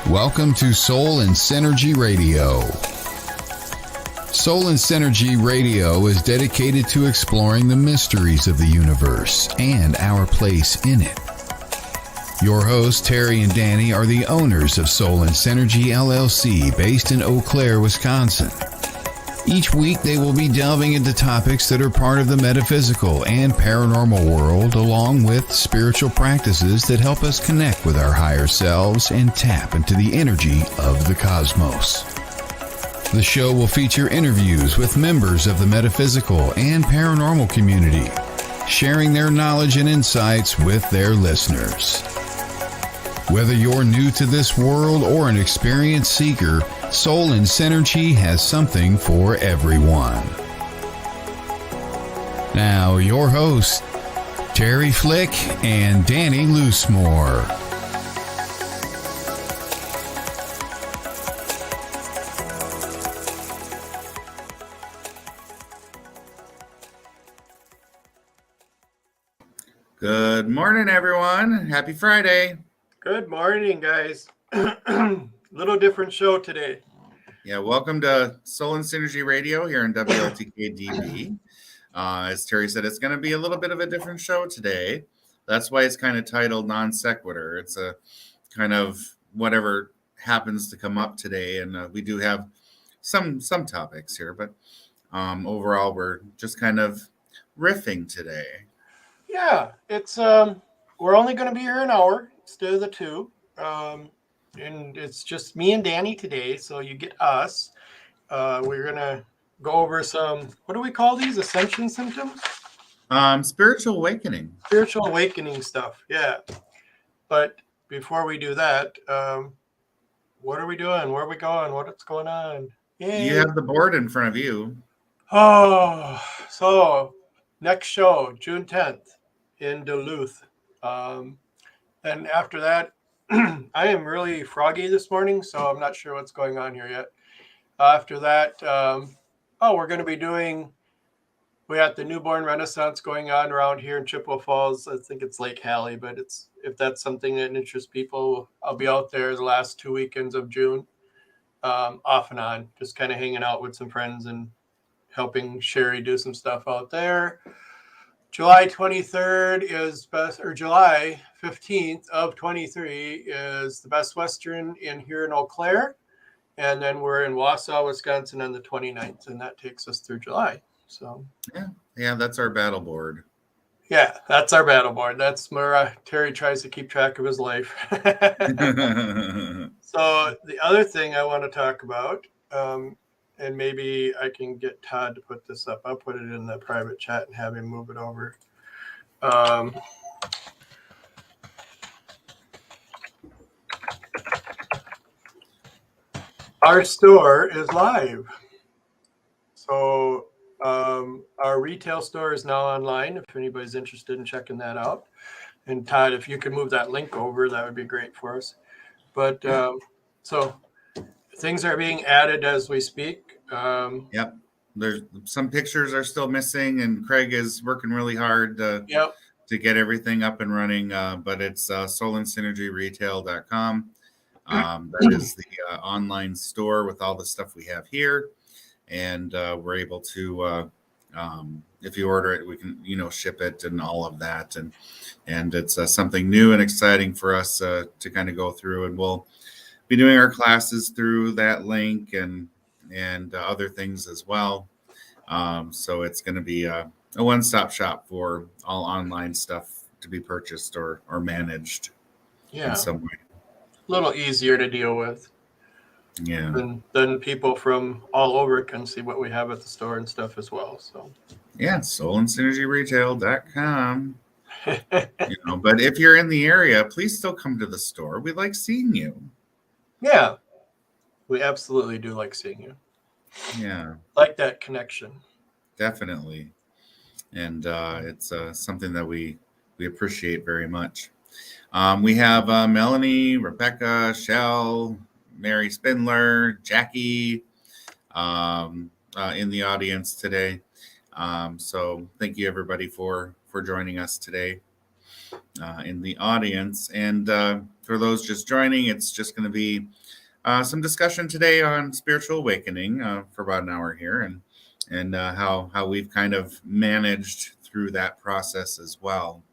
Welcome to Soul and Synergy Radio. Soul and Synergy Radio is dedicated to exploring the mysteries of the universe and our place in it. Your hosts, Terry and Danny, are the owners of Soul and Synergy LLC, based in Eau Claire, Wisconsin. Each week, they will be delving into topics that are part of the metaphysical and paranormal world, along with spiritual practices that help us connect with our higher selves and tap into the energy of the cosmos. The show will feature interviews with members of the metaphysical and paranormal community, sharing their knowledge and insights with their listeners. Whether you're new to this world or an experienced seeker, Soul and Synergy has something for everyone. Now, your hosts, Terry Flick and Danny Loosemore. Good morning, everyone. Happy Friday. Good morning, guys. Little different show today. Yeah, welcome to Soul and Synergy Radio here in WLTK-DB. As Terry said, it's going to be a little bit of a different show today. That's why it's kind of titled Non Sequitur. It's a kind of whatever happens to come up today, and we do have some topics here, but overall, we're just kind of riffing today. Yeah, it's we're only going to be here an hour instead of the two. And it's just me and Danny today, so you get us. We're going to go over some, what do we call these? Ascension symptoms? Spiritual awakening. Spiritual awakening stuff, yeah. But before we do that, what are we doing? Where are we going? What's going on? Yay. You have the board in front of you. Oh, so next show, June 10th in Duluth. And after that, I am really froggy this morning, so I'm not sure what's going on here yet. After that, we're going to be we got the Newborn Renaissance going on around here in Chippewa Falls. I think it's Lake Hallie, but if that's something that interests people, I'll be out there the last 2 weekends of June, off and on, just kind of hanging out with some friends and helping Sherry do some stuff out there. July 23rd is July 15th of 23 is the Best Western here in Eau Claire. And then we're in Wausau, Wisconsin on the 29th, and that takes us through July. So yeah, that's our battle board. Yeah, that's our battle board. That's where Terry tries to keep track of his life. So the other thing I want to talk about, and maybe I can get Todd to put this up. I'll put it in the private chat and have him move it over. Our store is live. So our retail store is now online, if anybody's interested in checking that out. And Todd, if you could move that link over, that would be great for us. But so things are being added as we speak. Yep. There's some pictures are still missing, and Craig is working really hard to get everything up and running. But it's soulandsynergyretail.com. That is the online store with all the stuff we have here. And we're able to, if you order it, we can, ship it and all of that. And it's something new and exciting for us to kind of go through. And we'll be doing our classes through that link and other things as well. So it's going to be a one-stop shop for all online stuff to be purchased or managed in some way. A little easier to deal with. Yeah. Then people from all over can see what we have at the store and stuff as well. So yeah, soulandsynergyretail.com. But if you're in the area, please still come to the store. We like seeing you. Yeah, we absolutely do like seeing you. Yeah, like that connection. Definitely, and it's something that we appreciate very much. We have Melanie, Rebecca, Shell, Mary Spindler, Jackie in the audience today. So thank you everybody for joining us today. in the audience. And for those just joining, it's just going to be some discussion today on spiritual awakening for about an hour here, and how we've kind of managed through that process as well.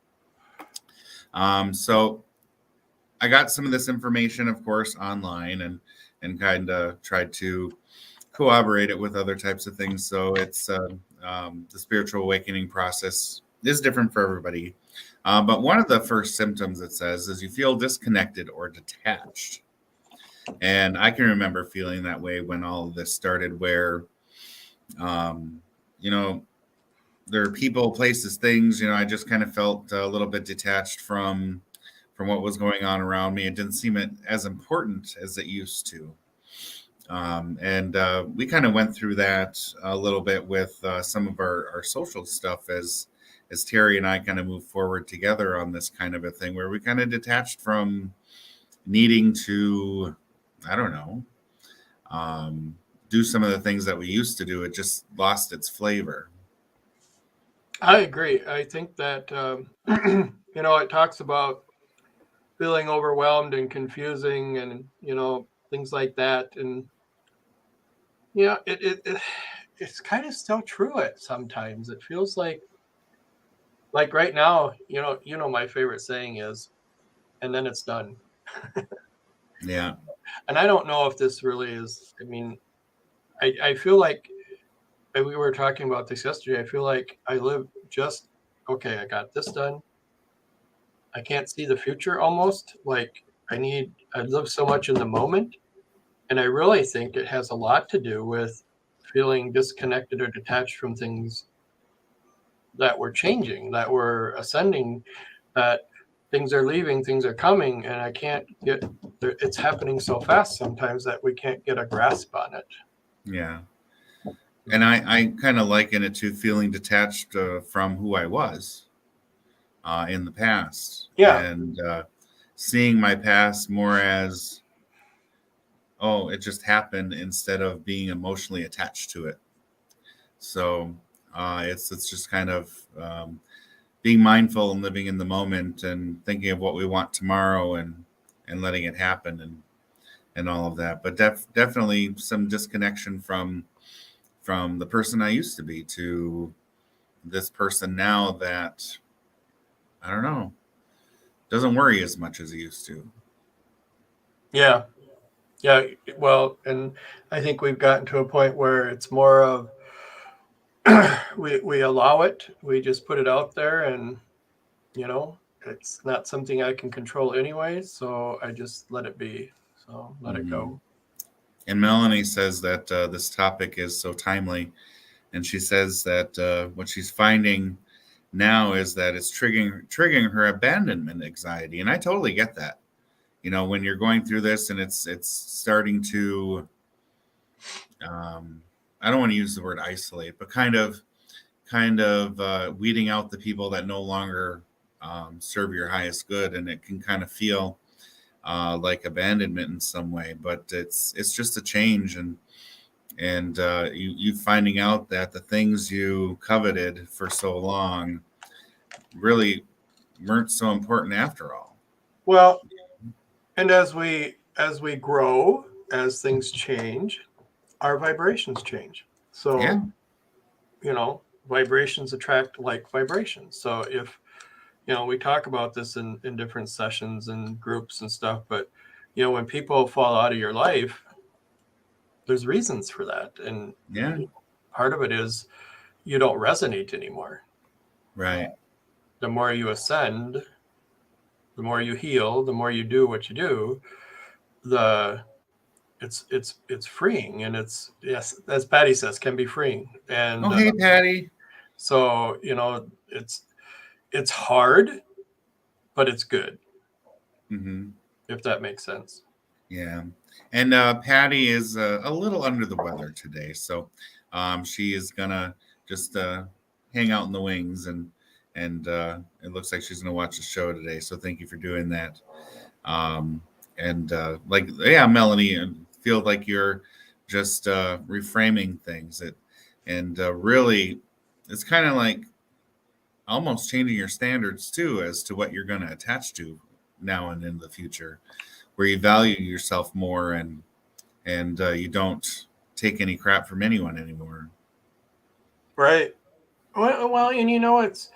So I got some of this information, of course, online, and kind of tried to corroborate it with other types of things. So it's the spiritual awakening process is different for everybody. But one of the first symptoms it says is you feel disconnected or detached. And I can remember feeling that way when all of this started, where, you know, there are people, places, things, I just kind of felt a little bit detached from what was going on around me. It didn't seem as important as it used to. And we kind of went through that a little bit with some of our social stuff as Terry and I kind of moved forward together on this kind of a thing, where we kind of detached from needing to, I don't know, do some of the things that we used to do. It just lost its flavor. I agree. I think that, it talks about feeling overwhelmed and confusing and, things like that. And, it's kind of still true at sometimes. It feels like right now, my favorite saying is, and then it's done. Yeah. And I don't know if this really is, I feel like, and we were talking about this yesterday, I feel like I live just, okay, I got this done. I can't see the future almost. Like I live so much in the moment. And I really think it has a lot to do with feeling disconnected or detached from things that were changing, that were ascending, that things are leaving, things are coming, and I can't get, it's happening so fast sometimes that we can't get a grasp on it. Yeah. And I kind of liken it to feeling detached from who I was in the past. Yeah. And seeing my past more as, oh, it just happened, instead of being emotionally attached to it. So it's just kind of being mindful and living in the moment and thinking of what we want tomorrow, and letting it happen, and all of that. But definitely some disconnection from the person I used to be to this person now that, I don't know, doesn't worry as much as he used to. Yeah. Yeah. Well, and I think we've gotten to a point where it's more of, we allow it. We just put it out there, and, it's not something I can control anyway. So I just let it be. So let it go. And Melanie says that this topic is so timely. And she says that what she's finding now is that it's triggering her abandonment anxiety. And I totally get that. When you're going through this and it's starting to, I don't want to use the word isolate, but kind of weeding out the people that no longer serve your highest good. And it can kind of feel like abandonment in some way, but it's just a change. And you finding out that the things you coveted for so long really weren't so important after all. Well, and as we grow, as things change, our vibrations change. So, yeah. Vibrations attract like vibrations. So if, we talk about this in different sessions and groups and stuff, but, when people fall out of your life, there's reasons for that. And part of it is you don't resonate anymore. Right. The more you ascend, the more you heal, the more you do what you do, it's freeing, and it's, yes, as Patty says, can be freeing. And hey, Patty. So it's hard, but it's good. Mm-hmm. If that makes sense. Yeah. And Patty is a little under the weather today, so she is gonna just hang out in the wings, and it looks like she's gonna watch the show today. So thank you for doing that. Melanie, I feel like you're just reframing things. Really, it's kind of like almost changing your standards too as to what you're going to attach to now and in the future, where you value yourself more and you don't take any crap from anyone anymore. Right. Well, and it's,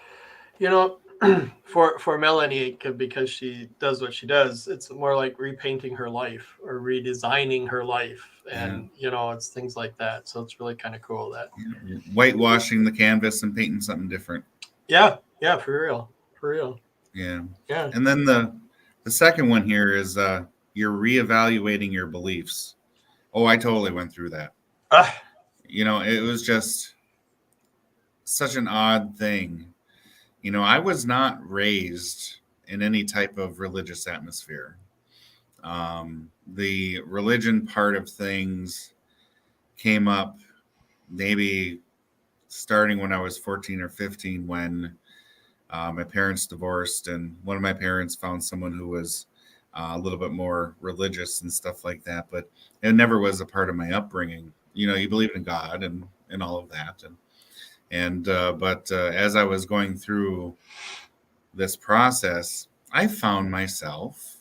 for Melanie, because she does what she does, it's more like repainting her life or redesigning her life. And, it's things like that. So it's really kind of cool that. Whitewashing the canvas and painting something different. Yeah. Yeah. For real. For real. Yeah. Yeah. And then the second one here is you're reevaluating your beliefs. Oh, I totally went through that. It was just such an odd thing. I was not raised in any type of religious atmosphere. The religion part of things came up maybe starting when I was 14 or 15 when my parents divorced, and one of my parents found someone who was a little bit more religious and stuff like that, but it never was a part of my upbringing. You believe in God and all of that. But as I was going through this process, I found myself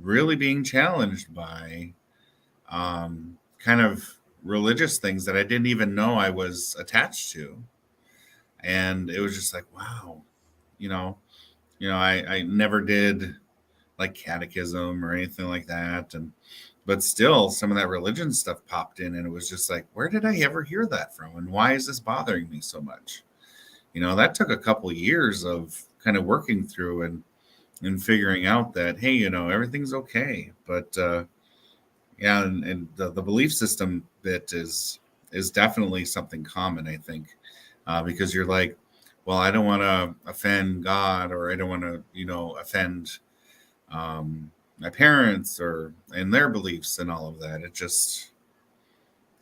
really being challenged by kind of religious things that I didn't even know I was attached to. And it was just like, wow, I never did like catechism or anything like that. But still some of that religion stuff popped in, and it was just like, where did I ever hear that from? And why is this bothering me so much? That took a couple of years of kind of working through and figuring out that, hey, everything's okay. But yeah, and the belief system bit is definitely something common, I think, because you're like, well, I don't want to offend God, or I don't want to, offend my parents and their beliefs and all of that. It just,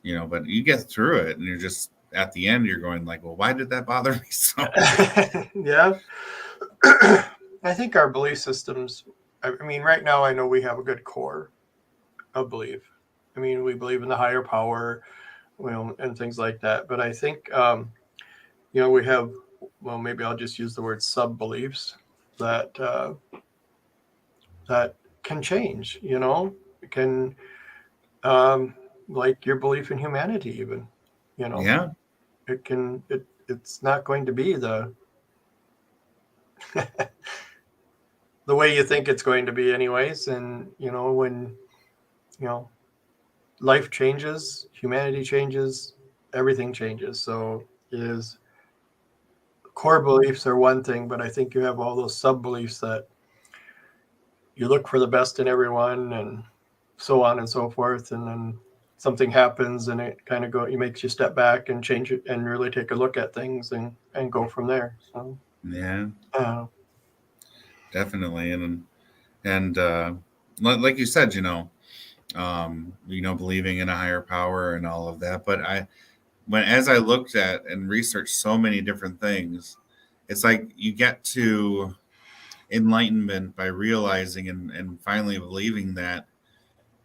but you get through it, and you're just at the end, you're going like, well, why did that bother me so much? Yeah. I think our belief systems, right now I know we have a good core of belief. We believe in the higher power, and things like that. But I think, we have, well, maybe I'll just use the word sub-beliefs that can change, it can, like your belief in humanity even, Yeah. It's not going to be the the way you think it's going to be anyways. And, when, life changes, humanity changes, everything changes. So core beliefs are one thing, but I think you have all those sub beliefs that you look for the best in everyone and so on and so forth. And then something happens and it kind of it makes you step back and change it and really take a look at things and go from there. So, Yeah, definitely. And like you said, believing in a higher power and all of that. But as I looked at and researched so many different things, it's like you get to enlightenment by realizing and finally believing that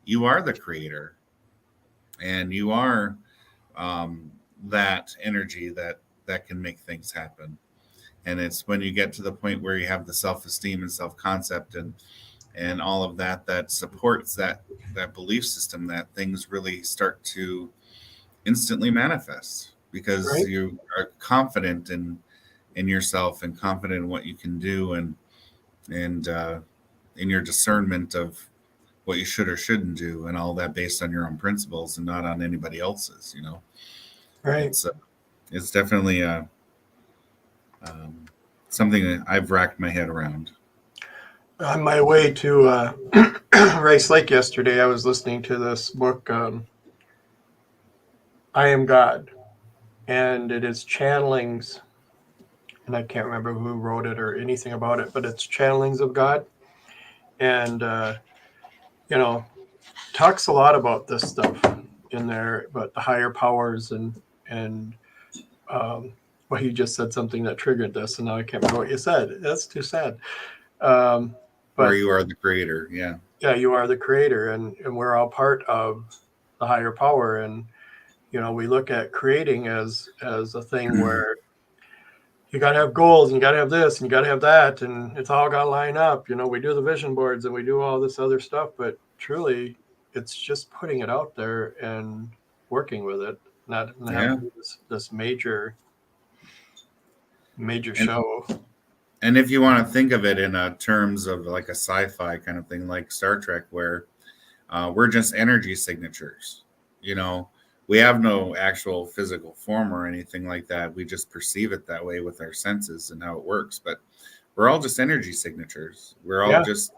you are the creator, and you are that energy that can make things happen. And it's when you get to the point where you have the self-esteem and self-concept and all of that supports that belief system, that things really start to instantly manifest, because right. you are confident in yourself and confident in what you can do, and in your discernment of what you should or shouldn't do, and all that based on your own principles and not on anybody else's. Right. It's definitely something that I've racked my head around. On my way to Rice Lake yesterday, I was listening to this book, I Am God, and it is channelings, and I can't remember who wrote it or anything about it, but it's channelings of God. And, talks a lot about this stuff in there, but the higher powers and well, you just said something that triggered this, and now I can't remember what you said. That's too sad. Where But you are the creator. yeah, you are the creator, and we're all part of the higher power. And we look at creating as a thing where you got to have goals and you got to have this and you got to have that. And it's all got to line up. We do the vision boards and we do all this other stuff, but truly it's just putting it out there and working with it, not having this major And, show. and if you want to think of it in terms of like a sci-fi kind of thing, like Star Trek, where we're just energy signatures, we have no actual physical form or anything like that. We just perceive it that way with our senses and how it works. But we're all just energy signatures. We're all just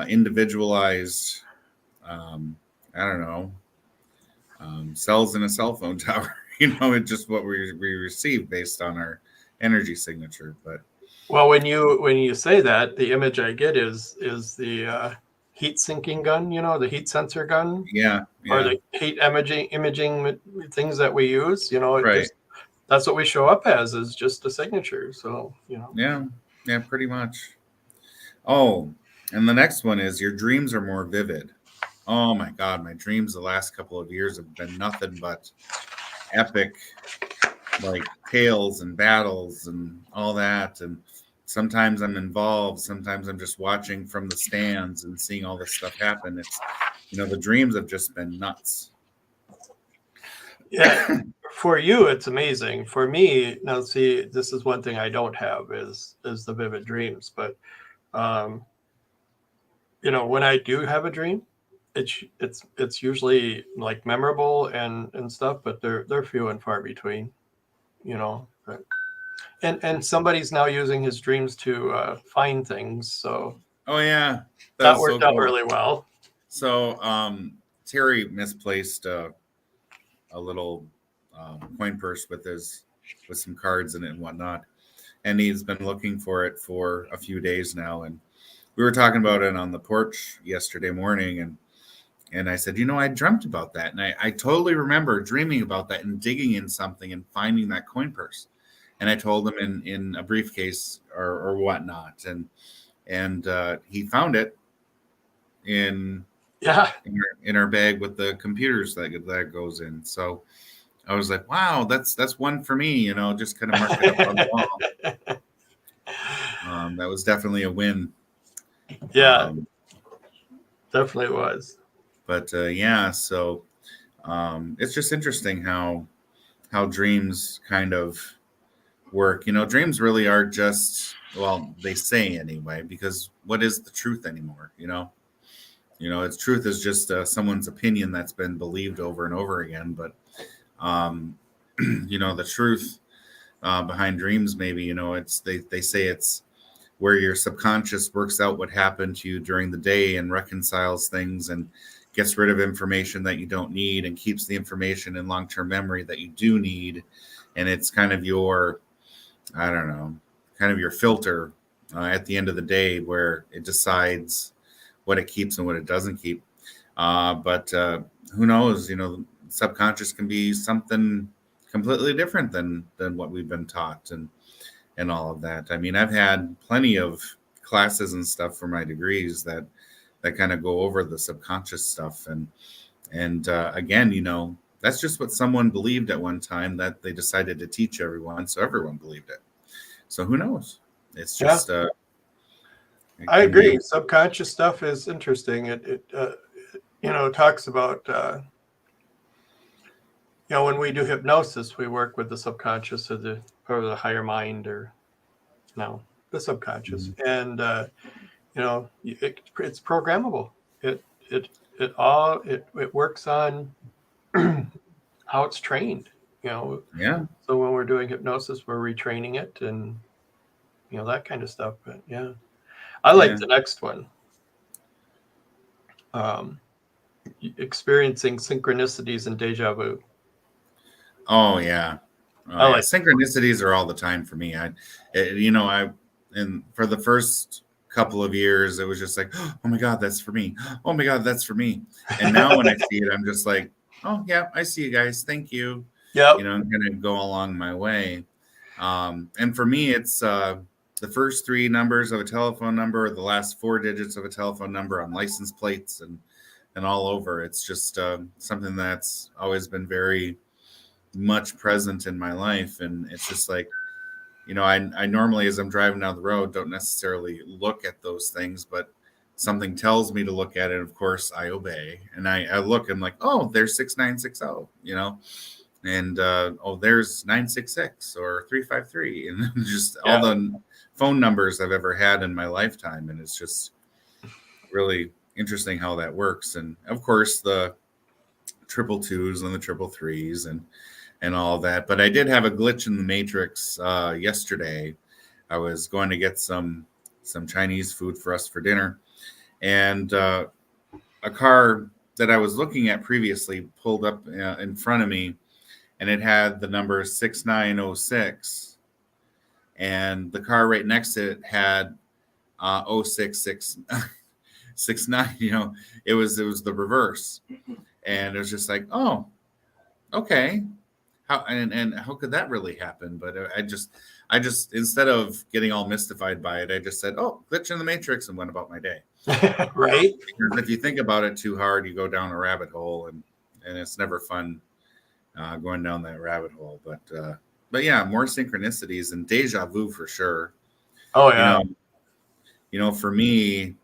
individualized, I don't know, cells in a cell phone tower. It's just what we receive based on our energy signature. But well, when you say that, the image I get is the heat sinking gun, the heat sensor gun, or the heat imaging things that we use. Right. That's what we show up as, is just a signature. So Yeah, pretty much. Oh, and the next one is your dreams are more vivid. Oh my God, my dreams the last couple of years have been nothing but epic, like tales and battles and all that. And sometimes I'm involved, sometimes I'm just watching from the stands and seeing all this stuff happen. It's, the dreams have just been nuts. Yeah, for you, it's amazing. For me, now see, this is one thing I don't have is the vivid dreams. But when I do have a dream, it's usually like memorable and stuff, but they're few and far between. But, and somebody's now using his dreams to find things. So that worked out really well. So Terry misplaced a little coin purse with some cards in it and whatnot, and he's been looking for it for a few days now. And we were talking about it on the porch yesterday morning, and I said, I dreamt about that, and I totally remember dreaming about that and digging in something and finding that coin purse. And I told him in a briefcase or whatnot, and he found it in our bag with the computers that goes in. So I was like, wow, that's one for me, just kind of mark it up on the wall. That was definitely a win. Yeah, definitely was. But so it's just interesting how dreams kind of work. Dreams really are just, well, they say anyway, because what is the truth anymore? Its truth is just someone's opinion that's been believed over and over again. But the truth behind dreams, maybe, it's they say it's where your subconscious works out what happened to you during the day and reconciles things and gets rid of information that you don't need and keeps the information in long-term memory that you do need. And it's kind of your, I don't know, kind of your filter at the end of the day, where it decides what it keeps and what it doesn't keep. But who knows, subconscious can be something completely different than what we've been taught and all of that. I mean, I've had plenty of classes and stuff for my degrees that kind of go over the subconscious stuff. And again, that's just what someone believed at one time that they decided to teach everyone. So everyone believed it. So who knows? It's just, I agree. Subconscious stuff is interesting. It talks about, when we do hypnosis, we work with the subconscious or the higher mind, or the subconscious. Mm-hmm. And, it's programmable. It works on how it's trained, So when we're doing hypnosis, we're retraining it and, that kind of stuff. But I like the next one. Experiencing synchronicities and deja vu. Oh yeah. Synchronicities are all the time for me. And for the first couple of years, it was just like, oh my God, that's for me. Oh my God, that's for me. And now when I see it, I'm just like, oh yeah, I see you guys. Thank you. Yeah. I'm going to go along my way. And for me, it's the first three numbers of a telephone number, the last four digits of a telephone number on license plates and all over. It's just something that's always been very much present in my life. And it's just like, I normally, as I'm driving down the road, don't necessarily look at those things, but something tells me to look at it. Of course, I obey, and I look. I'm like, oh, there's 6960, and oh, there's 966 or 353, and just all the phone numbers I've ever had in my lifetime, and it's just really interesting how that works. And of course, the 222s and the 333s and all that. But I did have a glitch in the matrix yesterday. I was going to get some Chinese food for us for dinner, and a car that I was looking at previously pulled up in front of me, and it had the number 6906, and the car right next to it had 06669. It was the reverse, and it was just like, oh, okay. How and how could that really happen? But I just instead of getting all mystified by it, I just said, oh, glitch in the matrix, and went about my day. Right. Because if you think about it too hard, you go down a rabbit hole, and it's never fun going down that rabbit hole. But yeah, more synchronicities and deja vu for sure. Oh yeah. For me,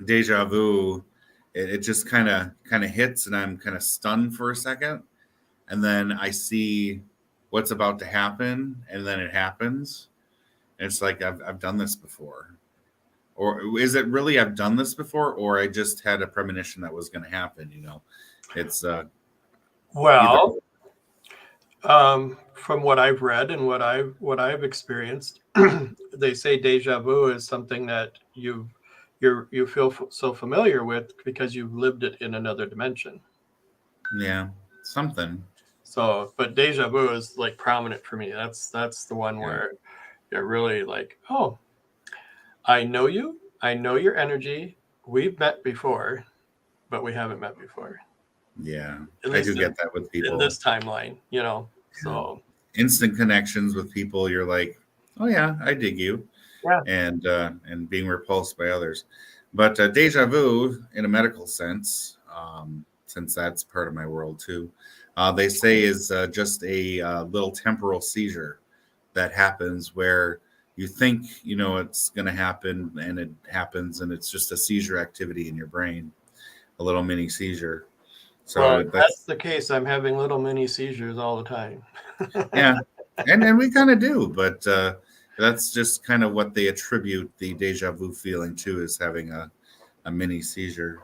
deja vu, it just kind of hits, and I'm kind of stunned for a second, and then I see what's about to happen, and then it happens. And it's like I've done this before. Or is it really I've done this before, or I just had a premonition that was going to happen? It's well, from what I've read and what I've experienced, they say deja vu is something that you feel so familiar with because you've lived it in another dimension. Yeah, something. So, but deja vu is like prominent for me. That's the one where you're really like, oh, I know you. I know your energy. We've met before, but we haven't met before. Yeah, I do get that with people in this timeline. So instant connections with people. You're like, oh yeah, I dig you. Yeah. And being repulsed by others. But deja vu, in a medical sense, since that's part of my world too, they say is just a little temporal seizure that happens where you think it's going to happen, and it happens, and it's just a seizure activity in your brain, a little mini seizure. So if that's the case, I'm having little mini seizures all the time. Yeah, and we kind of do, but that's just kind of what they attribute the deja vu feeling to, is having a mini seizure.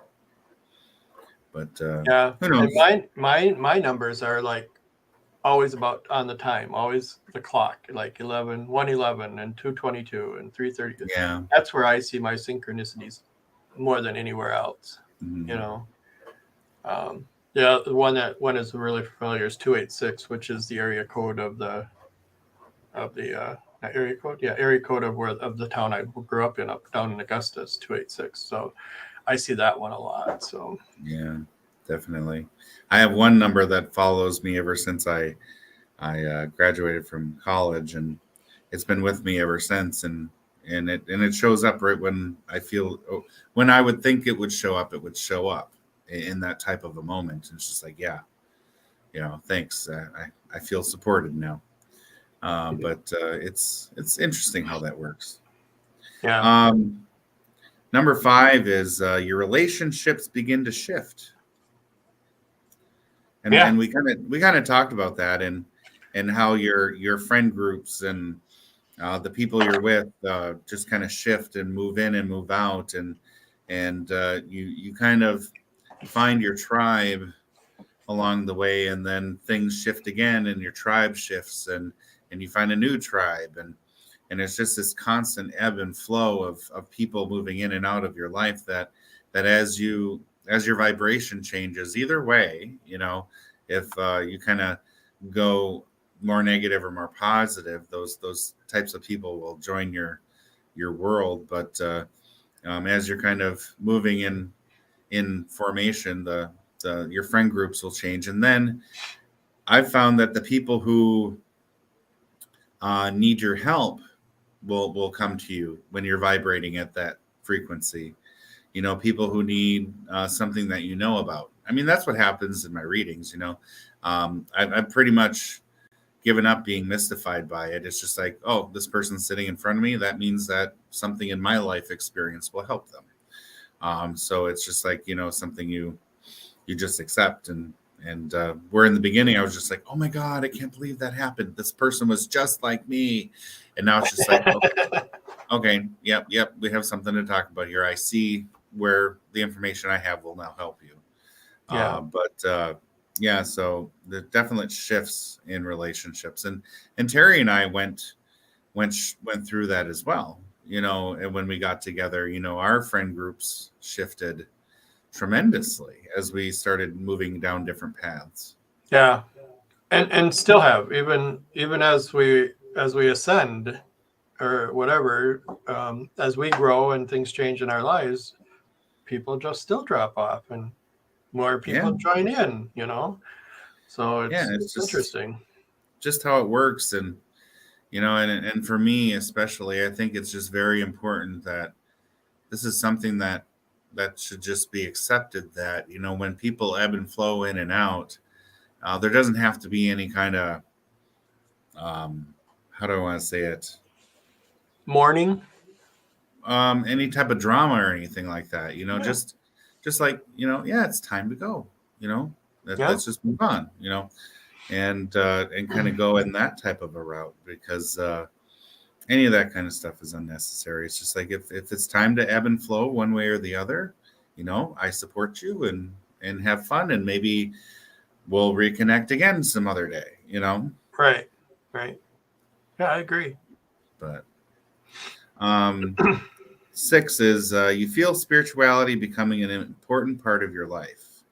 But yeah, who knows? And my numbers are like always about on the time, always the clock, like 111 and 222 and 330. Yeah, that's where I see my synchronicities more than anywhere else. Mm-hmm. The one is really familiar is 286, which is the area code of the area code. Yeah, area code of the town I grew up in, down in Augusta, is 286. So I see that one a lot. So yeah, definitely. I have one number that follows me ever since I graduated from college, and it's been with me ever since. And it shows up right when when I would think it would show up in that type of a moment. It's just like, yeah, thanks. I feel supported now. But it's interesting how that works. yeah. Number 5 is your relationships begin to shift. And we kind of talked about that, and how your friend groups and the people you're with just kind of shift and move in and move out, and you kind of find your tribe along the way, and then things shift again, and your tribe shifts, and you find a new tribe, and it's just this constant ebb and flow of people moving in and out of your life, that as your vibration changes, either way, if you kind of go more negative or more positive, those types of people will join your world. But as you're kind of moving in formation, your friend groups will change. And then I've found that the people who need your help will come to you when you're vibrating at that frequency. People who need something that you know about. I mean, that's what happens in my readings. I've pretty much given up being mystified by it. It's just like, oh, this person's sitting in front of me. That means that something in my life experience will help them. So it's just like, something you just accept. And where in the beginning I was just like, oh my God, I can't believe that happened. This person was just like me. And now it's just like, okay, yep, we have something to talk about here. I see where the information I have will now help you. Yeah. Yeah, so the definite shifts in relationships, and Terry and I went through that as well. And when we got together, our friend groups shifted tremendously as we started moving down different paths. Yeah, and still have, even as we ascend or whatever, as we grow and things change in our lives, people just still drop off and more people join in, so it's just interesting. Just how it works. And and for me especially, I think it's just very important that this is something that should just be accepted, that when people ebb and flow in and out, there doesn't have to be any kind of how do I want to say it, Mourning. any type of drama or anything like that. Just like, it's time to go. Let's just move on. And kind of go in that type of a route, because any of that kind of stuff is unnecessary. It's just like, if it's time to ebb and flow one way or the other, I support you, and have fun, and maybe we'll reconnect again some other day. Right. Yeah, I agree. But 6 is you feel spirituality becoming an important part of your life.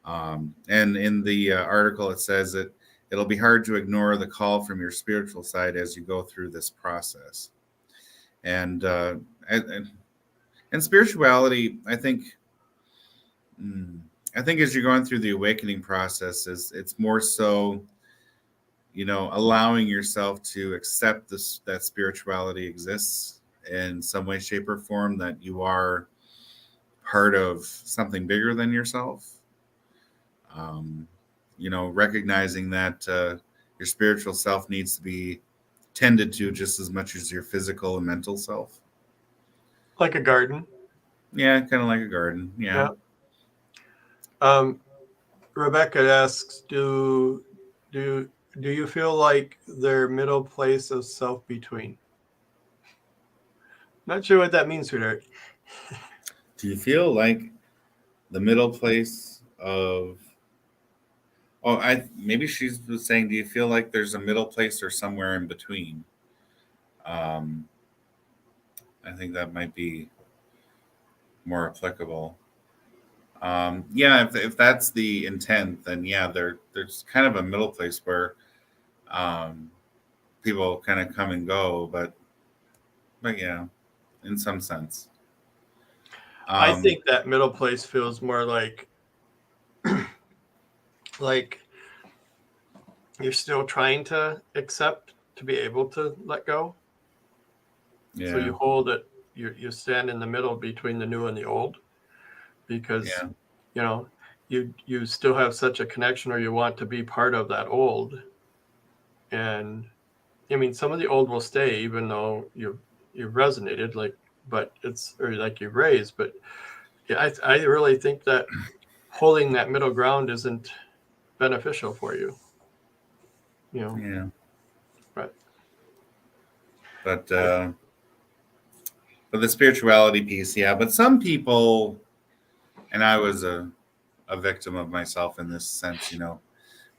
And in the article, it says that it'll be hard to ignore the call from your spiritual side as you go through this process. And spirituality, I think as you're going through the awakening process, it's more so, allowing yourself to accept that spirituality exists in some way, shape, or form, that you are part of something bigger than yourself. Recognizing that your spiritual self needs to be tended to just as much as your physical and mental self. Like a garden. Yeah, kind of like a garden. Yeah. Rebecca asks, do you feel like their middle place of self-between? Not sure what that means, sweetheart. Do you feel like the middle place of... Oh, maybe she's saying, do you feel like there's a middle place or somewhere in between? I think that might be more applicable. Yeah, if that's the intent, then yeah, there's kind of a middle place where people kind of come and go, but yeah, in some sense. I think that middle place feels more like you're still trying to accept to be able to let go. Yeah. So you hold it, you stand in the middle between the new and the old, because you still have such a connection, or you want to be part of that old. And I mean, some of the old will stay even though you resonated, but it's, or like you raised. But yeah, I really think that holding that middle ground isn't beneficial for you. Yeah. Right. But the spirituality piece, yeah. But some people, and I was a victim of myself in this sense,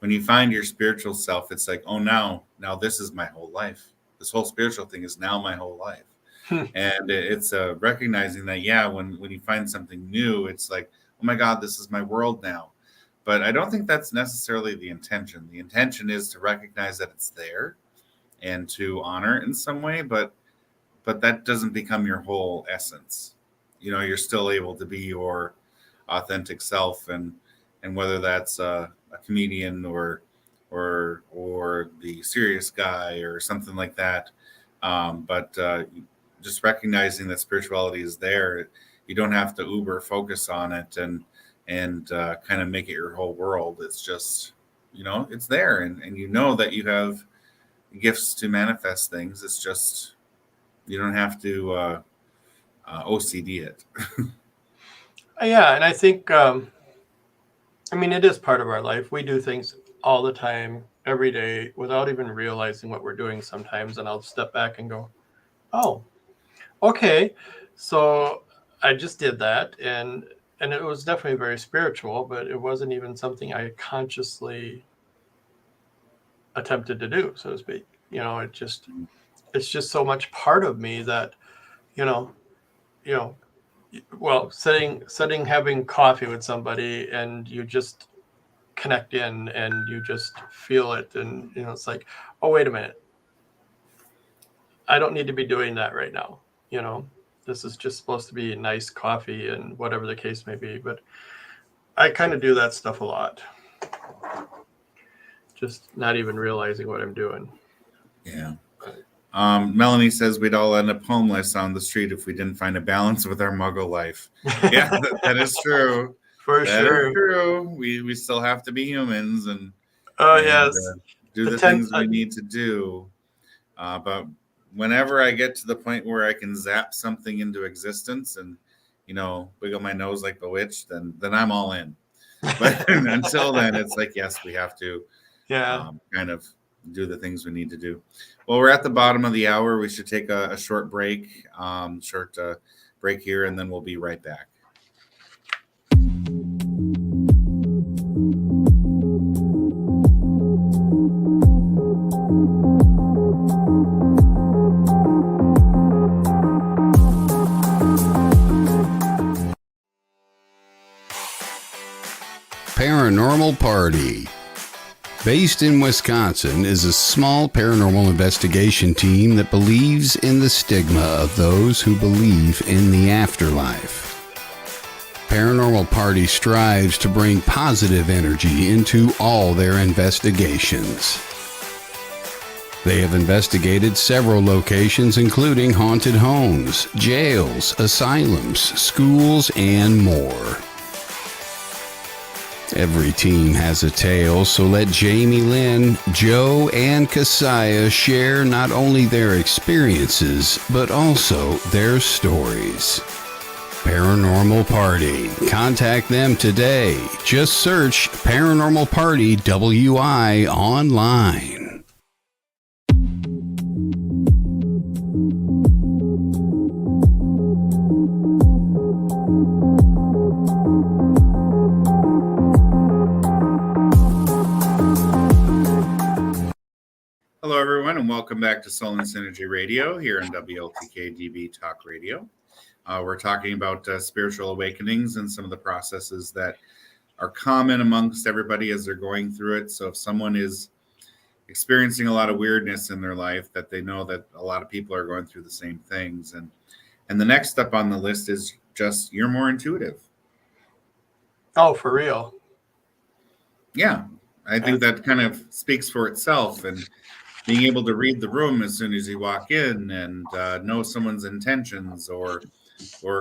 when you find your spiritual self, it's like, oh, now this is my whole life. This whole spiritual thing is now my whole life. And it's recognizing that, yeah, when you find something new, it's like, oh my God, this is my world now. But I don't think that's necessarily the intention. The intention is to recognize that it's there and to honor it in some way, but that doesn't become your whole essence. You're still able to be your authentic self, and whether that's a comedian or the serious guy or something like that. But just recognizing that spirituality is there, you don't have to uber focus on it and kind of make it your whole world. It's just it's there, and you know that you have gifts to manifest things. It's just you don't have to OCD it. Yeah, and I think it is part of our life. We do things all the time, every day, without even realizing what we're doing sometimes. And I'll step back and go, oh, okay. So I just did that. And it was definitely very spiritual, but it wasn't even something I consciously attempted to do, so to speak. It's just so much part of me that, you know, you know, well, sitting, having coffee with somebody and you just connect in and you just feel it. And, it's like, oh, wait a minute. I don't need to be doing that right now. This is just supposed to be nice coffee and whatever the case may be. But I kind of do that stuff a lot. Just not even realizing what I'm doing. Yeah. Melanie says we'd all end up homeless on the street if we didn't find a balance with our muggle life. Yeah, that is true. For sure. Is true. We still have to be humans and Yes. Do the things we need to do. But whenever I get to the point where I can zap something into existence and wiggle my nose like Bewitched, then I'm all in. But until then, it's like, yes, we have to kind of do the things we need to do. Well, we're at the bottom of the hour. We should take a short break, break here, and then we'll be right back. Paranormal Party. Based in Wisconsin is a small paranormal investigation team that believes in the stigma of those who believe in the afterlife. Paranormal Party strives to bring positive energy into all their investigations. They have investigated several locations, including haunted homes, jails, asylums, schools, and more. Every team has a tale, so let Jamie Lynn, Joe, and Kasaya share not only their experiences, but also their stories. Paranormal Party. Contact them today. Just search Paranormal Party WI online. Hello, everyone, and welcome back to Soul and Synergy Radio here on WLTK-DB Talk Radio. We're talking about spiritual awakenings and some of the processes that are common amongst everybody as they're going through it. So if someone is experiencing a lot of weirdness in their life, that they know that a lot of people are going through the same things. And the next step on the list is just you're more intuitive. Oh, for real? Yeah, I think that kind of speaks for itself. And being able to read the room as soon as you walk in and know someone's intentions or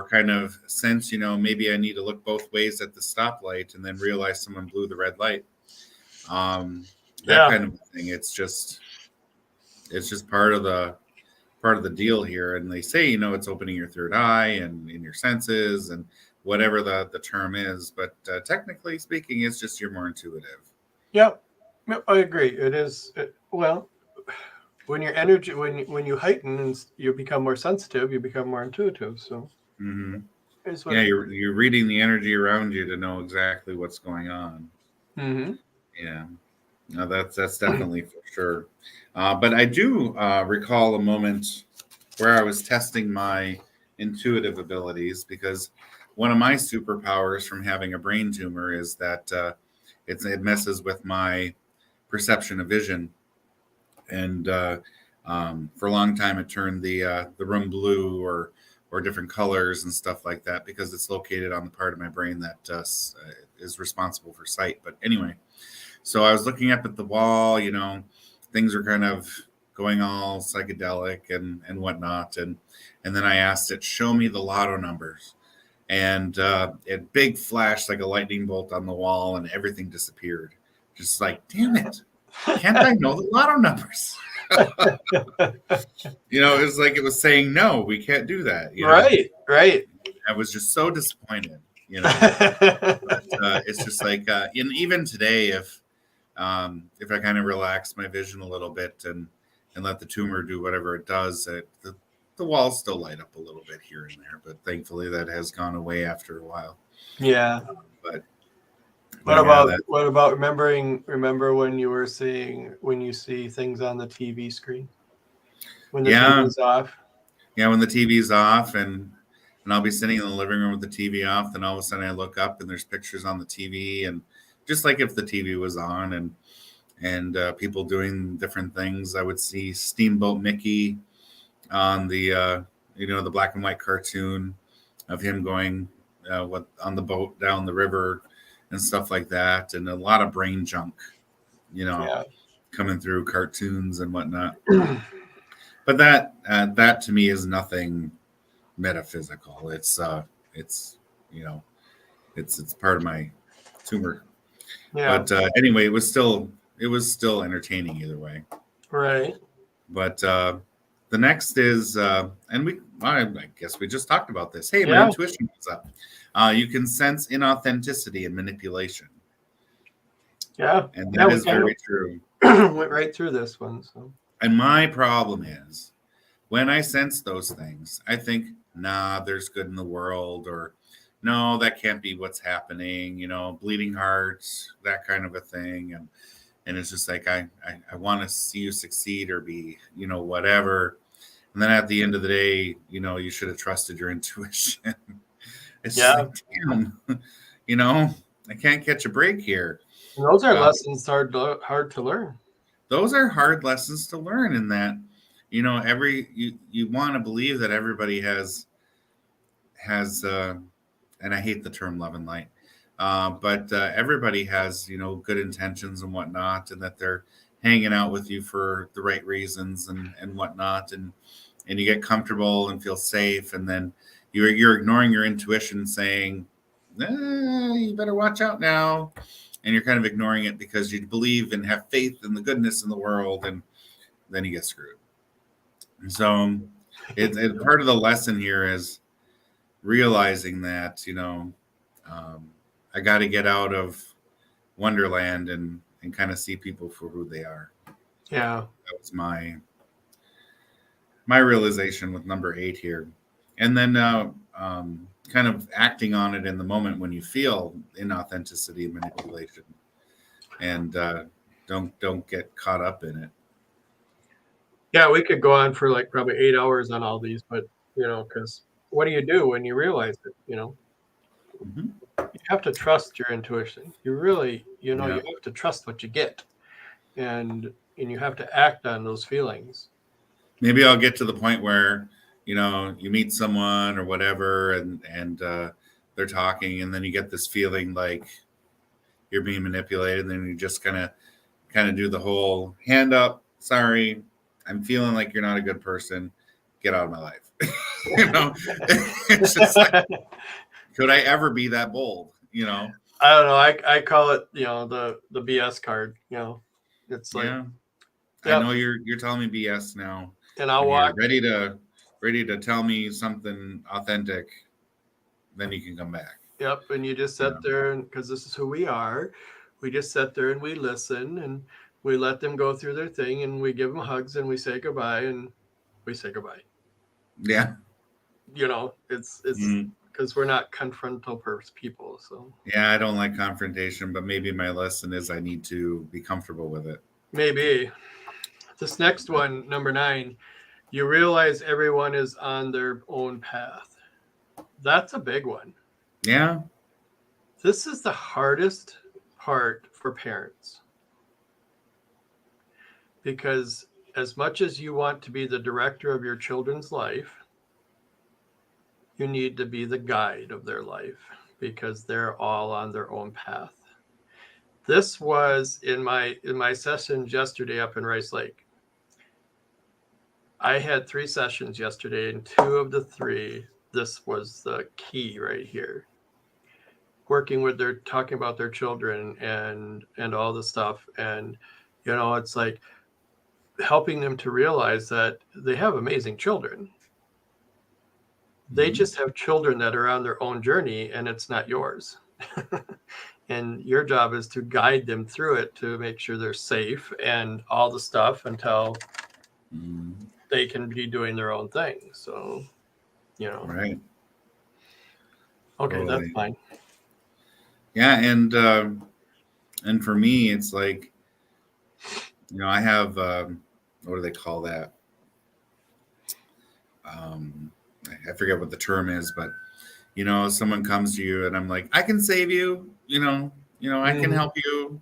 kind of sense, maybe I need to look both ways at the stoplight and then realize someone blew the red light. Kind of thing. It's just part of the deal here. And they say, it's opening your third eye and in your senses and whatever the term is. But technically speaking, it's just you're more intuitive. Yep, I agree. It is. When your energy, when you heighten and you become more sensitive, you become more intuitive. So, you're reading the energy around you to know exactly what's going on. Mm-hmm. Yeah, no, that's definitely for sure. But I do recall a moment where I was testing my intuitive abilities because one of my superpowers from having a brain tumor is that it messes with my perception of vision. And for a long time, it turned the room blue or different colors and stuff like that because it's located on the part of my brain that is responsible for sight. But anyway, so I was looking up at the wall, things are kind of going all psychedelic and whatnot. And then I asked it, show me the lotto numbers. And it big flashed like a lightning bolt on the wall and everything disappeared. Just like, damn it, can't I know the lotto numbers? It was like it was saying, no, we can't do that. Right. I was just so disappointed. But it's just like, and even today, if I kind of relax my vision a little bit and let the tumor do whatever it does, the walls still light up a little bit here and there. But thankfully, that has gone away after a while. Yeah. But what about remember when you see things on the TV screen when the TV's off? Yeah, when the TV's off and I'll be sitting in the living room with the TV off, then all of a sudden I look up and there's pictures on the TV, and just like if the TV was on and people doing different things. I would see Steamboat Mickey on the the black and white cartoon of him going on the boat down the river and stuff like that, and a lot of brain junk, coming through cartoons and whatnot. But that to me is nothing metaphysical. It's it's part of my tumor. Yeah. But anyway, it was still entertaining either way. Right. But the next is I guess we just talked about this. Hey, my intuition was up. You can sense inauthenticity and manipulation. Yeah. And that is very true. Went right through this one. So. And my problem is when I sense those things, I think, nah, there's good in the world, or no, that can't be what's happening, bleeding hearts, that kind of a thing. And it's just like, I want to see you succeed or be, whatever. And then at the end of the day, you should have trusted your intuition. It's like, damn, I can't catch a break here. And those are lessons hard to learn. Those are hard lessons to learn in that, you want to believe that everybody has, and I hate the term love and light, but everybody has, good intentions and whatnot, and that they're hanging out with you for the right reasons and whatnot. And you get comfortable and feel safe. And then you're ignoring your intuition saying, you better watch out now. And you're kind of ignoring it because you believe and have faith in the goodness in the world, and then you get screwed. And so it part of the lesson here is realizing that, I got to get out of Wonderland and kind of see people for who they are. Yeah. That was my realization with number 8 here. And then kind of acting on it in the moment when you feel inauthenticity and manipulation, and don't get caught up in it. Yeah, we could go on for like probably 8 hours on all these, but because what do you do when you realize it? Mm-hmm. You have to trust your intuition. You really, you have to trust what you get, and you have to act on those feelings. Maybe I'll get to the point where you meet someone or whatever, and they're talking, and then you get this feeling like you're being manipulated, and then you just kind of do the whole hand up. Sorry, I'm feeling like you're not a good person. Get out of my life. It's just like, could I ever be that bold? I don't know. I call it, the BS card. It's like, I know you're telling me BS now, and I'll walk ready to tell me something authentic. Then you can come back. Yep, and you just sit there, and because this is who we are, we just sit there and we listen and we let them go through their thing, and we give them hugs and we say goodbye, and we say goodbye. Yeah. It's because we're not confrontal people. So yeah, I don't like confrontation, but maybe my lesson is I need to be comfortable with it. Maybe. This next one, number 9, you realize everyone is on their own path. That's a big one. Yeah. This is the hardest part for parents. Because as much as you want to be the director of your children's life, you need to be the guide of their life, because they're all on their own path. This was in my sessions yesterday up in Rice Lake. I had 3 sessions yesterday, and 2 of the 3, this was the key right here. working with their talking about their children and all the stuff. And, it's like helping them to realize that they have amazing children. They just have children that are on their own journey, and it's not yours. And your job is to guide them through it to make sure they're safe and all the stuff until they can be doing their own thing. So, Right. Okay, Totally. that's fine. Yeah, and for me, it's like, I have what do they call that? I forget what the term is, but someone comes to you and I'm like, I can save you, I can help you,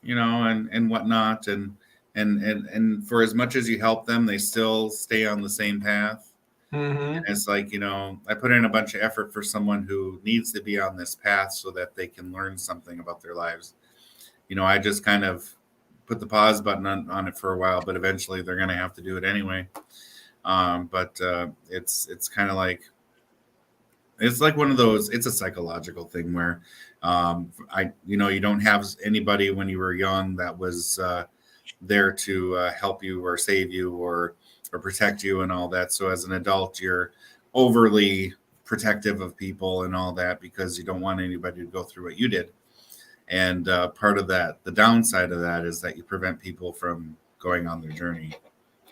and whatnot, and for as much as you help them, they still stay on the same path. And it's like, I put in a bunch of effort for someone who needs to be on this path so that they can learn something about their lives. I just kind of put the pause button on it for a while, but eventually they're going to have to do it anyway. But it's kind of like, it's like one of those, it's a psychological thing where you don't have anybody when you were young that was there to help you or save you or protect you and all that. So as an adult, you're overly protective of people and all that because you don't want anybody to go through what you did. And part of that, the downside of that is that you prevent people from going on their journey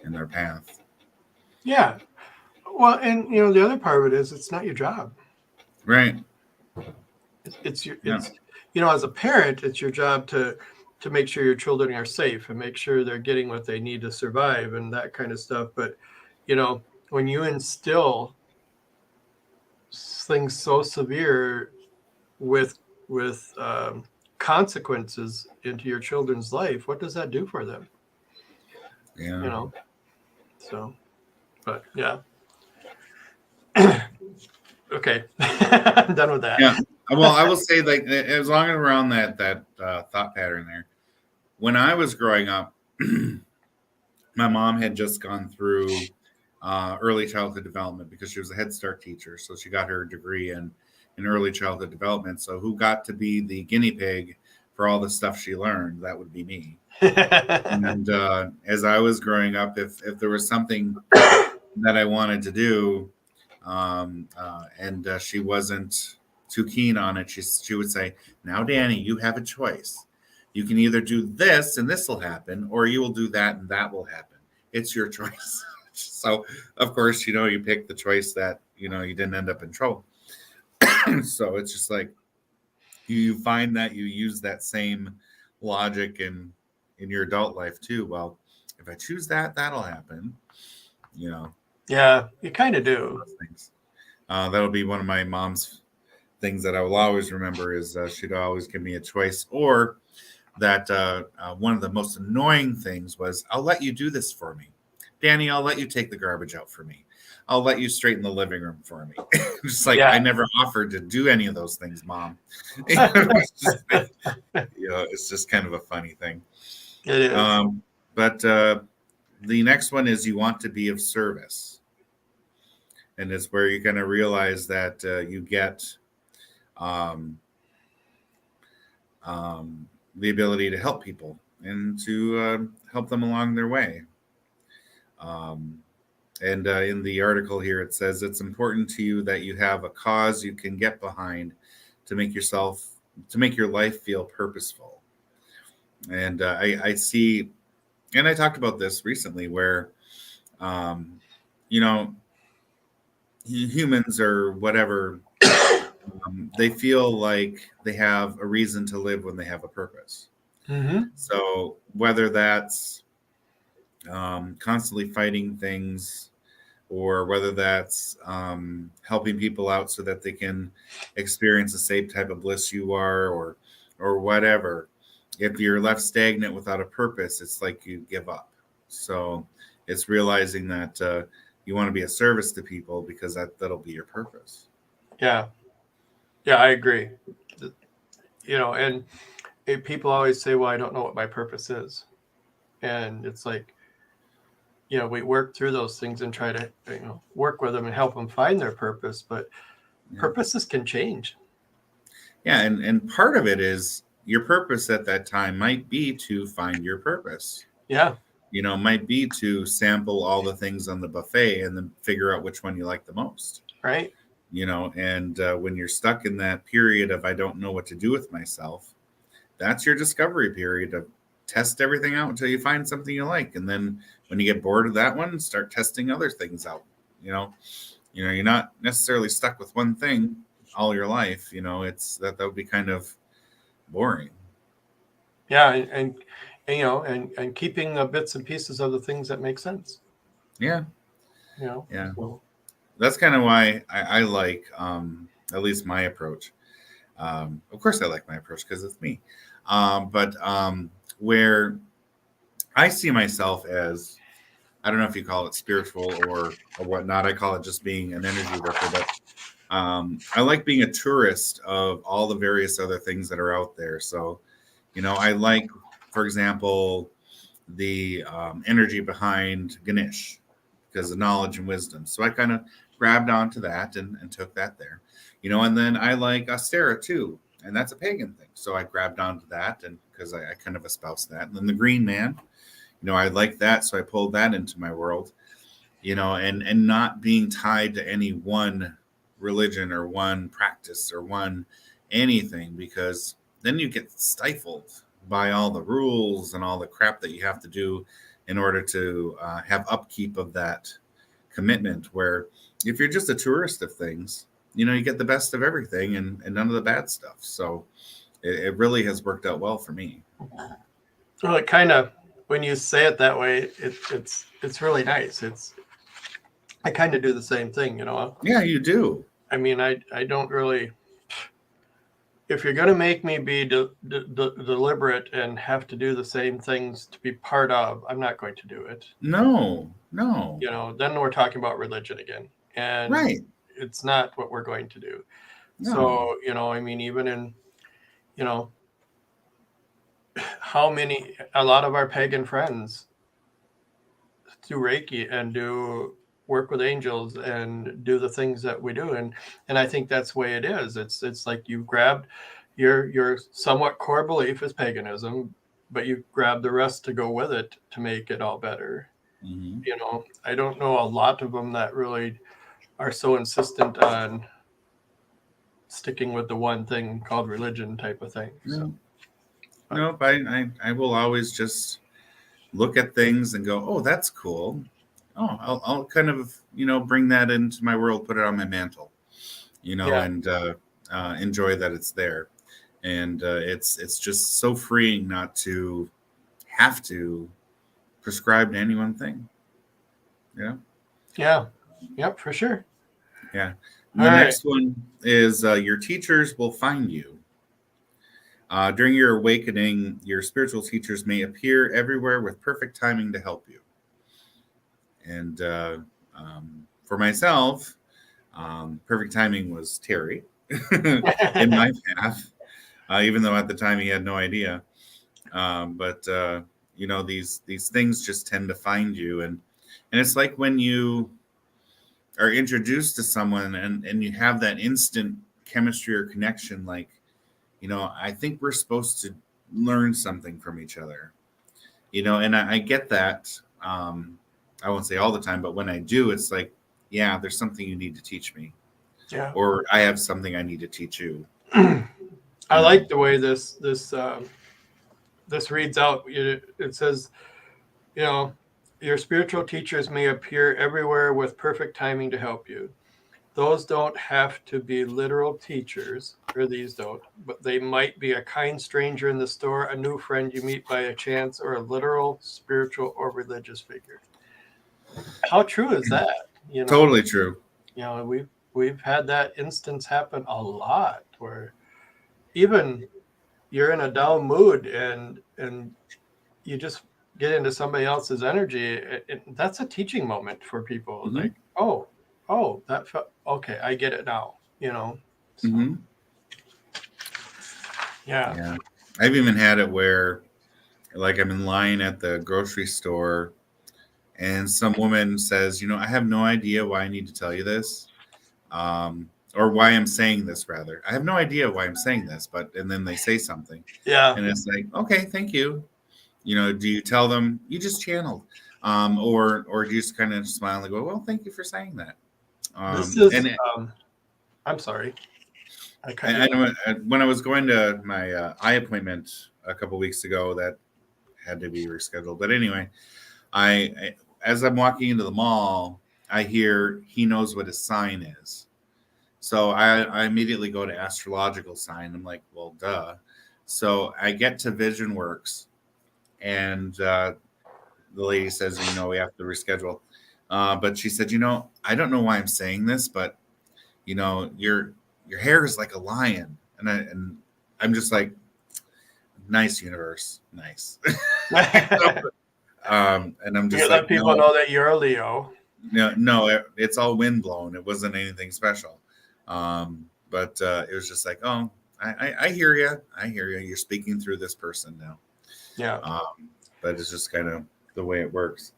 and their path. Yeah. Well, and the other part of it is it's not your job. Right. It's as a parent, it's your job to make sure your children are safe and make sure they're getting what they need to survive and that kind of stuff. But, when you instill things so severe with consequences into your children's life, what does that do for them? Yeah. So, but yeah. Okay. I'm done with that. Yeah. Well, I will say, like, as long as we're on that thought pattern there, when I was growing up, my mom had just gone through early childhood development because she was a Head Start teacher. So she got her degree in early childhood development. So who got to be the guinea pig for all the stuff she learned? That would be me. And as I was growing up, if there was something that I wanted to do, and she wasn't too keen on it, she would say, "Now, Danny, you have a choice. You can either do this and this will happen, or you will do that and that will happen. It's your choice." So, of course, you pick the choice that you didn't end up in trouble. So it's just like you find that you use that same logic in your adult life too. Well, if I choose that, that'll happen. Yeah, you kind of do. Things. That'll be one of my mom's things that I will always remember is she'd always give me a choice, or that one of the most annoying things was, "I'll let you do this for me. Danny, I'll let you take the garbage out for me. I'll let you straighten the living room for me." Just like, I never offered to do any of those things, Mom. It's just kind of a funny thing. It is. But the next one is you want to be of service. And it's where you're going to realize that you get the ability to help people and to help them along their way. And in the article here, it says it's important to you that you have a cause you can get behind to make your life feel purposeful. And I see, and I talked about this recently where, humans or whatever, they feel like they have a reason to live when they have a purpose. Mm-hmm. So whether that's constantly fighting things, or whether that's helping people out so that they can experience the same type of bliss you are, or whatever. If you're left stagnant without a purpose, it's like you give up. So it's realizing that you want to be a service to people because that'll be your purpose. Yeah, I agree. And people always say, "Well, I don't know what my purpose is," and it's like, we work through those things and try to, work with them and help them find their purpose. But purposes can change. Yeah, and part of it is your purpose at that time might be to find your purpose. Yeah. Might be to sample all the things on the buffet and then figure out which one you like the most. Right. And when you're stuck in that period of I don't know what to do with myself, that's your discovery period to test everything out until you find something you like. And then when you get bored of that one, start testing other things out. You're not necessarily stuck with one thing all your life. It's that would be kind of boring. Yeah, and keeping the bits and pieces of the things that make sense. Yeah. Yeah. So. That's kind of why I like at least my approach. Of course, I like my approach because it's me. But where I see myself as, I don't know if you call it spiritual or whatnot. I call it just being an energy worker. But I like being a tourist of all the various other things that are out there. So, I like, for example, the energy behind Ganesh because of knowledge and wisdom. So I kind of grabbed onto that and took that there. And then I like Astera too. And that's a pagan thing. So I grabbed onto that and because I kind of espouse that. And then the Green Man, I like that. So I pulled that into my world, and not being tied to any one religion or one practice or one anything, because then you get stifled by all the rules and all the crap that you have to do in order to have upkeep of that commitment. Where if you're just a tourist of things, you get the best of everything and none of the bad stuff. So it really has worked out well for me. Well, it kind of, when you say it that way, it's really nice. I kind of do the same thing, Yeah, you do. I mean, I don't really. If you're going to make me be deliberate and have to do the same things to be part of, I'm not going to do it. No. Then we're talking about religion again. And right. It's not what we're going to do. No. So, I mean, even in, a lot of our pagan friends do Reiki and do work with angels and do the things that we do. And I think that's the way it is. It's like you grabbed your somewhat core belief is paganism, but you grab the rest to go with it to make it all better. Mm-hmm. I don't know a lot of them that really are so insistent on sticking with the one thing called religion type of thing. No. Nope. I will always just look at things and go, oh, that's cool. Oh, I'll kind of, bring that into my world, put it on my mantle, and enjoy that it's there. And it's just so freeing not to have to prescribe to any one thing. Yeah. Yep, for sure. Yeah. The next one is your teachers will find you. During your awakening, your spiritual teachers may appear everywhere with perfect timing to help you. And for myself, perfect timing was Terry in my path, even though at the time he had no idea. But these things just tend to find you. And it's like when you are introduced to someone and you have that instant chemistry or connection, like, I think we're supposed to learn something from each other, and I get that. I won't say all the time, but when I do, it's like, yeah, there's something you need to teach me. Yeah. Or I have something I need to teach you. I like the way this reads out. It says, your spiritual teachers may appear everywhere with perfect timing to help you. Those don't have to be literal teachers, or these don't, but they might be a kind stranger in the store, a new friend you meet by a chance, or a literal spiritual or religious figure. How true is that? Totally true. We've had that instance happen a lot, where even you're in a down mood and you just get into somebody else's energy. That's a teaching moment for people. Mm-hmm. Like, that felt okay. I get it now. So, mm-hmm. Yeah. I've even had it where, like, I'm in line at the grocery store and some woman says, I have no idea why I need to tell you this. or why I'm saying this rather. I have no idea why I'm saying this, and then they say something, Yeah. and it's like, okay, thank you. Do you tell them you just channeled, or do you just kind of smile and go, well, thank you for saying that. This is. And I'm sorry. I know when I was going to my eye appointment a couple weeks ago, that had to be rescheduled. But anyway, as I'm walking into the mall, I hear he knows what his sign is. So I immediately go to astrological sign. I'm like, well, duh. So I get to Vision Works, and the lady says, we have to reschedule. But she said, I don't know why I'm saying this, but your hair is like a lion, and I'm just like, nice, universe, nice. And I'm just you let people know that you're a Leo. No, it's all wind blown. It wasn't anything special. But it was just like, oh, I hear you. I hear you. You're speaking through this person now. Yeah. But it's just kind of the way it works.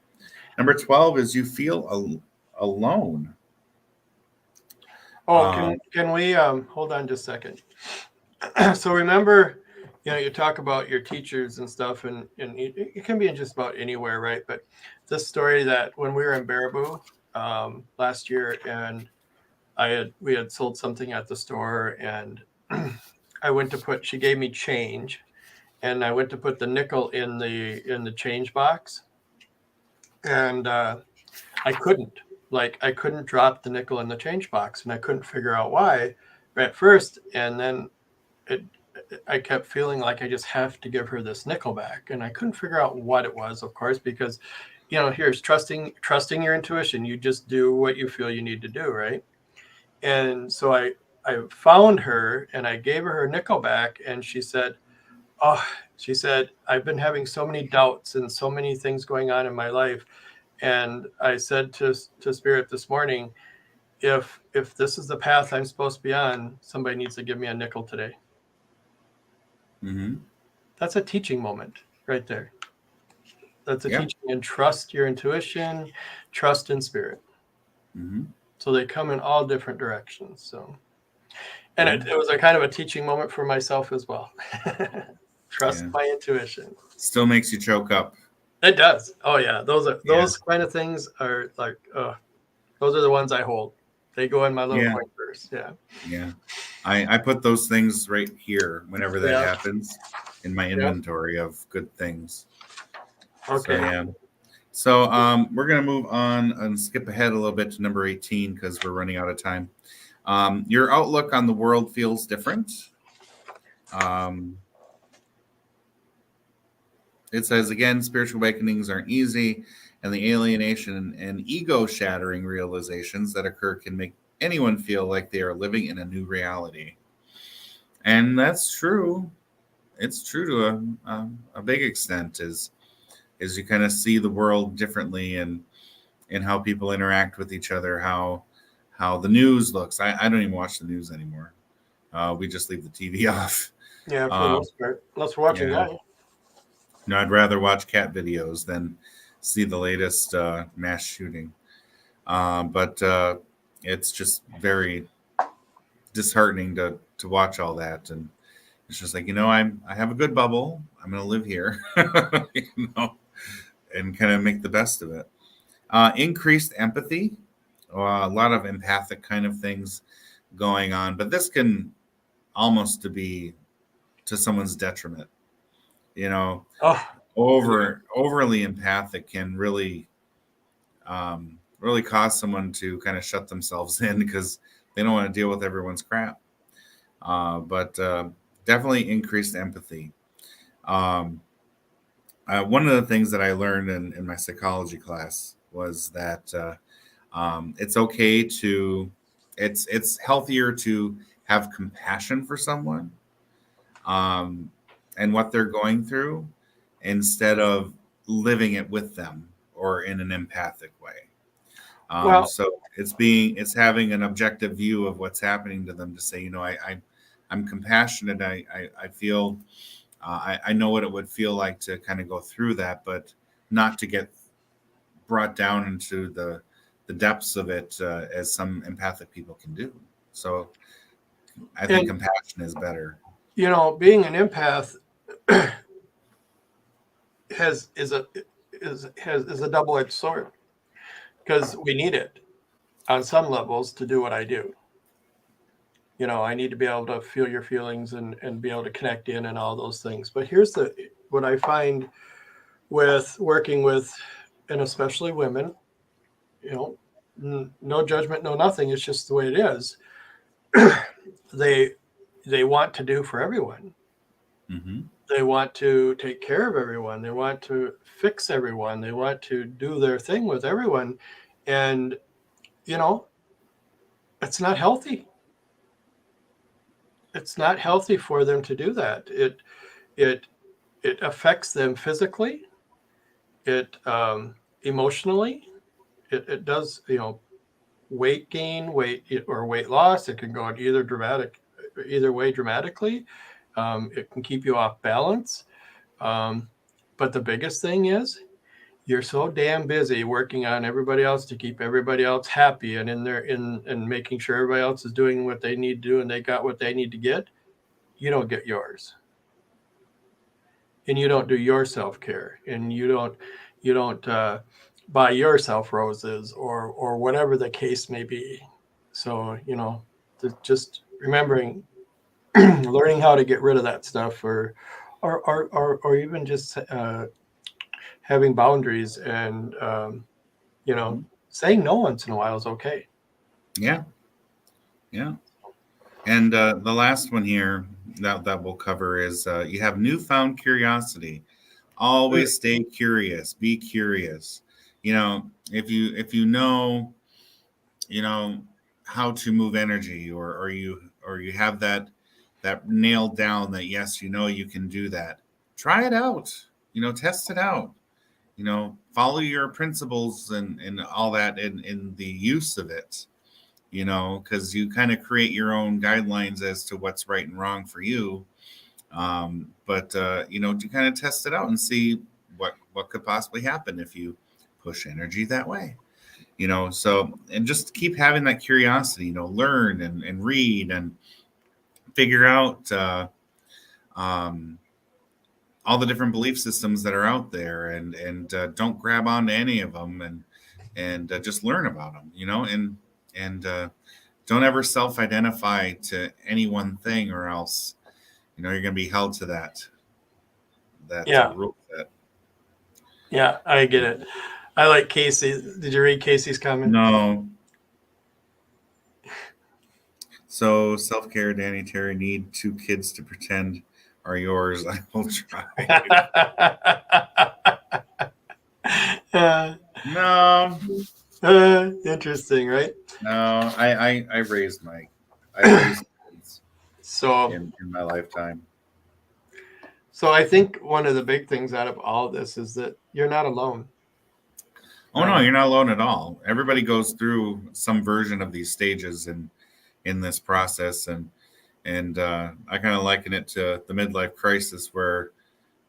Number 12 is you feel alone. Oh, can we hold on just a second? So remember, you talk about your teachers and stuff, and it can be in just about anywhere, right? But this story that when we were in Baraboo last year, and we had sold something at the store, and I went to she gave me change, and I went to put the nickel in the change box, and I couldn't. I couldn't drop the nickel in the change box, and I couldn't figure out why at first, and then I kept feeling like I just have to give her this nickel back, and I couldn't figure out what it was, of course, because here's trusting your intuition. You just do what you feel you need to do, right? And so I found her, and I gave her nickel back, and she said, I've been having so many doubts and so many things going on in my life. And I said to Spirit this morning, if this is the path I'm supposed to be on, somebody needs to give me a nickel today. Mm-hmm. That's a teaching moment right there. That's a teaching, and trust your intuition, trust in Spirit. Mm-hmm. So they come in all different directions. So, and it was a kind of a teaching moment for myself as well. Trust my intuition. Still makes you choke up. It does. Oh yeah, those kind of things are like, those are the ones I hold. They go in my little coin purse. Yeah. Yeah. I put those things right here whenever that happens in my inventory of good things. Okay. So we're going to move on and skip ahead a little bit to number 18 because we're running out of time. Your outlook on the world feels different. It says, again, spiritual awakenings aren't easy, and the alienation and ego-shattering realizations that occur can make anyone feel like they are living in a new reality. And that's true. It's true to a big extent, is you kind of see the world differently, and how people interact with each other, how the news looks. I don't even watch the news anymore. We just leave the TV off. Yeah, for the most part. Unless we're watching that. I'd rather watch cat videos than see the latest mass shooting. But it's just very disheartening to watch all that. And it's just like, I have a good bubble. I'm going to live here, and kind of make the best of it. Increased empathy, a lot of empathic kind of things going on, but this can almost be to someone's detriment. Overly empathic can really cause someone to kind of shut themselves in because they don't want to deal with everyone's crap. But definitely increased empathy. One of the things that I learned in my psychology class was that it's okay it's healthier to have compassion for someone and what they're going through, instead of living it with them or in an empathic way. So it's having an objective view of what's happening to them to say, I'm compassionate. I feel, I know what it would feel like to kind of go through that, but not to get brought down into the depths of it as some empathic people can do. So I think And, compassion is better. you know, being an empath is a double-edged sword, because we need it on some levels to do what I do. You know, I need to be able to feel your feelings and be able to connect in and all those things. But here's what I find with working with, and especially women, you know, no judgment, no nothing. It's just the way it is. They want to do for everyone. Mm-hmm. They want to take care of everyone. They want to fix everyone. They want to do their thing with everyone. And, you know, it's not healthy. It's not healthy for them to do that. It affects them physically. It emotionally. It does, you know, weight gain, weight or weight loss. It can go in either way dramatically. It can keep you off balance. But the biggest thing is, you're so damn busy working on everybody else to keep everybody else happy and and making sure everybody else is doing what they need to do and they got what they need to get. You don't get yours, and you don't do your self-care, and you don't buy yourself roses or whatever the case may be. So, you know, just remembering, learning how to get rid of that stuff, or even just having boundaries, and you know, saying no once in a while is okay. Yeah. Yeah. And the last one here that we'll cover is you have newfound curiosity. Always stay curious. Be curious. You know, if you know, you know how to move energy, or you have that nailed down, that yes, you know you can do that. Try it out. You know, test it out. You know, follow your principles and all that in the use of it. You know, because you kind of create your own guidelines as to what's right and wrong for you. But you know, to kind of test it out and see what could possibly happen if you push energy that way. You know, so, and just keep having that curiosity. You know, learn and read and figure out um, all the different belief systems that are out there, and don't grab onto any of them, and just learn about them. You know, and don't ever self-identify to any one thing, or else, you know, you're going to be held to that Yeah, rule set. yeah, I get it. I like Casey. Did you read Casey's comment? No. So self-care, Danny, Terry, need 2 kids to pretend are yours. I will try. No, Interesting, right? no. I raised kids So, in my lifetime. so I think one of the big things out of all of this is that you're not alone. Oh no, you're not alone at all. Everybody goes through some version of these stages in this process, and I kind of liken it to the midlife crisis, where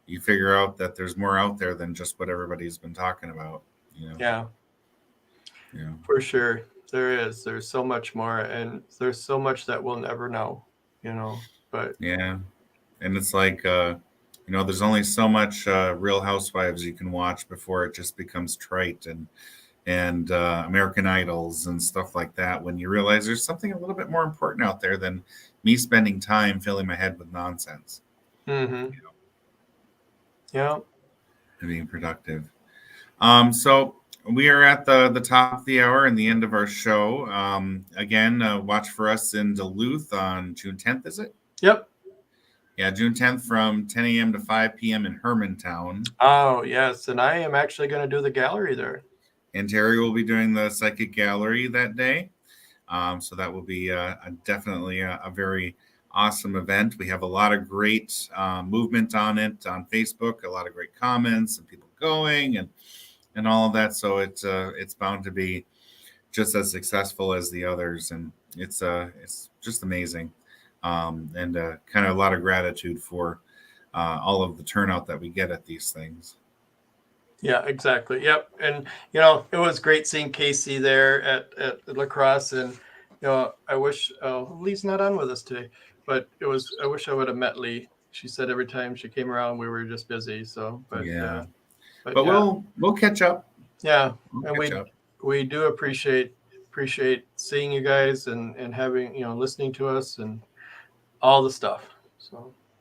you figure out that there's more out there than just what everybody's been talking about. You know? Yeah, Yeah. for sure. There is. There's so much more, and there's so much that we'll never know, you know. But Yeah. And it's like, you know, there's only so much Real Housewives you can watch before it just becomes trite, and American Idols and stuff like that, when you realize there's something a little bit more important out there than me spending time filling my head with nonsense. mm-hmm. You know, Yeah. and being productive. So we are at the top of the hour and the end of our show. Again, watch for us in Duluth on June 10th, is it? Yep. Yeah, June 10th from 10 a.m. to 5 p.m. in Hermantown. Oh, yes. And I am actually going to do the gallery there. And Terry will be doing the psychic gallery that day. So that will be definitely a very awesome event. We have a lot of great movement on it on Facebook, a lot of great comments and people going and all of that. So it's bound to be just as successful as the others, and it's just amazing. And kind of a lot of gratitude for all of the turnout that we get at these things. Yeah, exactly. Yep. And, you know, it was great seeing Casey there at La Crosse, and I wish Lee's not on with us today, but I wish I would have met Lee. She said every time she came around, we were just busy. So, but yeah. but yeah. we'll catch up. Yeah, We'll and catch up. we do appreciate seeing you guys and having listening to us and all the stuff.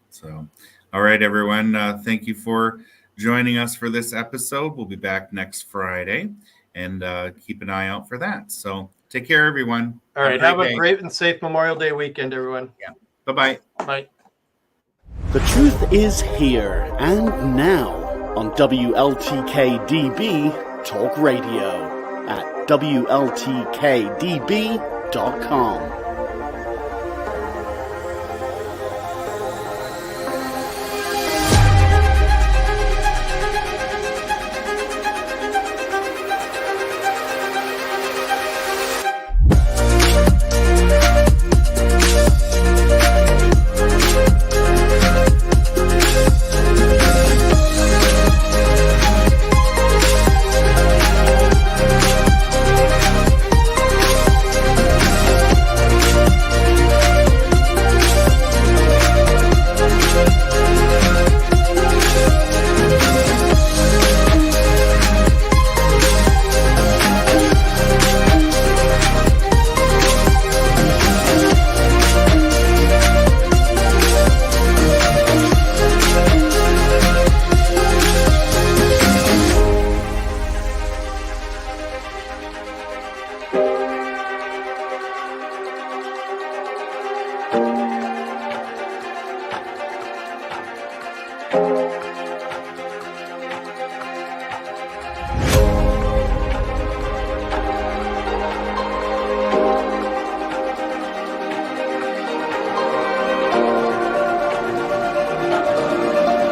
So, all right, everyone. Thank you for joining us for this episode. We'll be back next Friday, and keep an eye out for that. So, take care, everyone. All right, have a great and safe Memorial Day weekend, everyone. Yeah. Bye-bye. Bye. The truth is here and now on WLTK-DB Talk Radio at WLTK-DB.com.